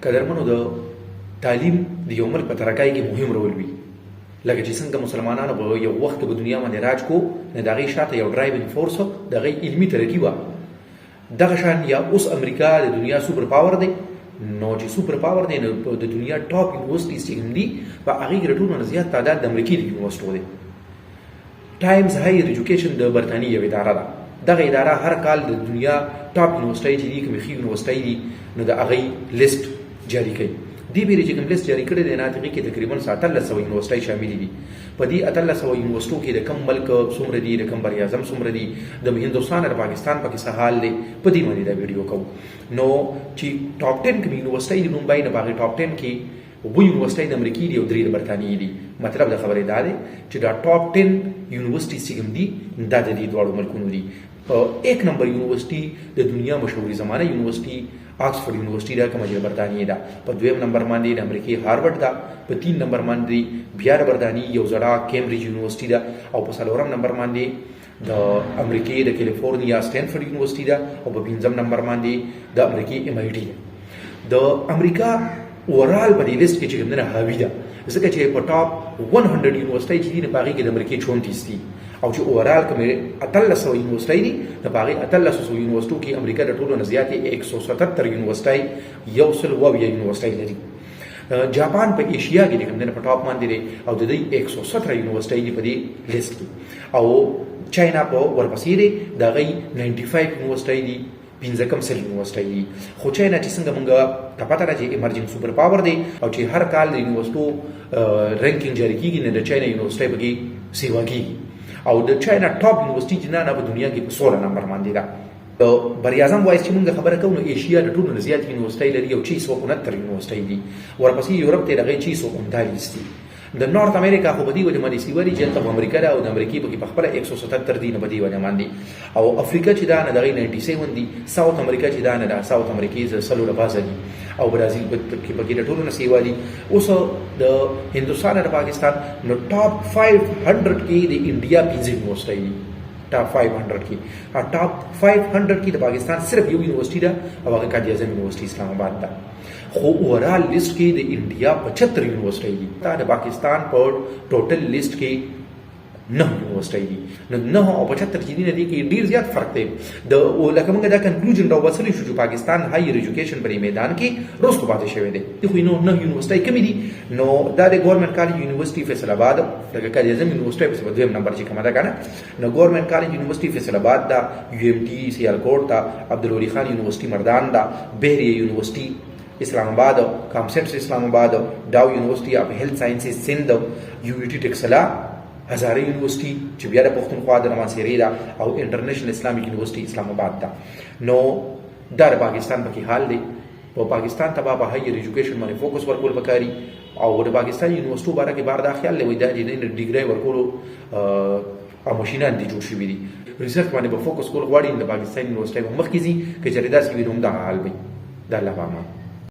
قدرمنو د تعلیم د یو ملک په ترقۍ کې مهم رول وي. لکه چې څنګه مسلمانانو په یو وخت په دنیا باندې راج کو نه د هغې شاته یو ډرایوینګ فورس د هغې علمي ترقي وه. دغه شان یا اوس امریکا د دنیا سوپر پاور دی. نو چې سوپر پاور دی نو د دنیا ټاپ یونیورسټیز چې کوم دي په هغې کې د ټولو نه زیات تعداد د امریکې د یونیورسټو دی. ټایمز هایر ایجوکیشن د برطانیې یو اداره ده. دغه اداره هر کال د دنیا ټاپ یونیورسټۍ چې دي کومې ښې یونیورسټۍ دي نو د هغې لیست جاري کوي. دې بیرې چې کوم لیست جاري کړی دی نه هغې کې تقریبا 1800 یونیورسټۍ شاملې دي. په دې 1800 یونیورسټو کې د کوم ملک څومره دي، د کوم براعظم څومره دي، د هندوستان او پاکستان پکې څه حال دی، په دې باندې دا ویډیو کوو. نو چې ټاپ 10 کوم یونیورسټۍ د ممبئی نه په هغې ټاپ 10 کې 2 یونیورسټۍ د امریکې دي او 3 د برطانیې دي. مطلب د خبرې دا دی چې دا ټاپ 10 یونیورسټیز چې کوم دي دا د دې دواړو ملکونو دي. په 1 نمبر یونیورسټي د دنیا مشهوري زمانه یونیورسټي آکسفورډ یونیورسټي ده کومه چې د برطانیې ده. په 2 نمبر باندې د امریکې هارورډ ده. په 3 نمبر باندې بیا د برطانیې یو زړه کیمبریج یونیورسټي ده. او په 4 نمبر باندې د امریکې د کیلیفورنیا سټینفورډ یونیورسټي ده. او په 5 نمبر باندې د امریکې MIT ده. د امریکا اورال په دې لیست کې چې کومه حاوی ده ځکه چې په ټاپ 100 یونیورسټۍ چې دي نه پاغي کې د امریکې 34 دي او چې اورال کومه 1800 یونیورسټۍ دي نه پاغي 1800 یونیورسټو کې امریکا د ټولو نه زیاتې 177 یونیورسټۍ یو سل و یونیورسټۍ لري. جاپان په ایشیا کې د کومه په ټاپ باندې دی او د دې 117 یونیورسټۍ دی په دې لیست کې. او چاینا په ورپسې دی د غي 95 یونیورسټۍ دي 15 کم سل یونیورسټۍ دي. خو چاینا چې څنګه مونږ ته پته ده چې ایمرجنګ سوپر پاور دی او چې هر کال د یونیورسټو رینکینګ جاری کیږي نه د چاینا یونیورسټۍ پکې سیوا کیږي او د چاینا ټاپ یونیورسټي چې نه په دنیا کې په 16 نمبر باندې ده. براعظم وایي چې موږ خبره کوو نو ایشیا د ټولو نه زیات یونیورسټۍ لري او 669 یونیورسټۍ دي. ورپسې یورپ ته دغه 639 دي. د نارت امریکا خو بدی وجه باندې سیوري چې ته امریکا او د امریکای په خپل 177 دي نه بدی وجه باندې. او افریقا چې دا نه دغه 97 دي. ساوث امریکا چې دا نه دا ساوث امریکای ز سلو لبازه دي او برازیل په کې ټولو نه سیوا دي. اوس د هندوستان او پاکستان نو ټاپ 500 کې د انډیا 15 یونیورسټۍ دي. ټاپ 500 کې ټاپ 500 کې د پاکستان صرف یو یونیورسټي ده او هغه قائد اعظم یونیورسټي اسلام آباد ده. خو اورال لیست کې د انډیا 75 یونیورسټۍ دي. د پاکستان په ټوټل لیست کې 9 یونیورسټۍ دي. نو 9 او 75 چې دي نه دي کې ډیر زیات فرق دی. د لکه موږ دا کنکلوژن راو وصلې شو چې پاکستان هایر ایجوکیشن په میدان کې روسته پاتې شوی دی. خو نو 9 یونیورسټۍ کمی دي. نو دا د ګورنمنت کالج یونیورسيټي فیصل آباد دغه قائد اعظم یونیورسيټي په 2 نمبر چې کومه ده کنه نو ګورنمنت کالج یونیورسيټي فیصل آباد دا UMT سیالکوټ دا عبدالولی خان یونیورسيټي مردان دا بهریه یونیورسيټي اسلام آباد کامسیپس اسلام آباد ډاو یونیورسيټي اف هیلث ساينسز سند UUT ټکسلا هزاره یونیورسيټي چې بیا د پښتونخوا د نومانسيري دا او انټرنیشنل اسلامیک یونیورسيټي اسلام آباد دا. نو دا د پاکستان په حال دی. په پاکستان ته به هایر ایجوکیشن باندې فوکس ورکول پکاري او د پاکستان یونیورسيټو باره کې بار دا خیال لوي دا د ډیګري ورکولو او ماشینان دي جوړ شوي دي. ریسرچ باندې به فوکس کول غواړي د پاکستان یونیورسيټي مخکې ځي چې چېرې داسې وي نو دا حال وي. دا الله پامان.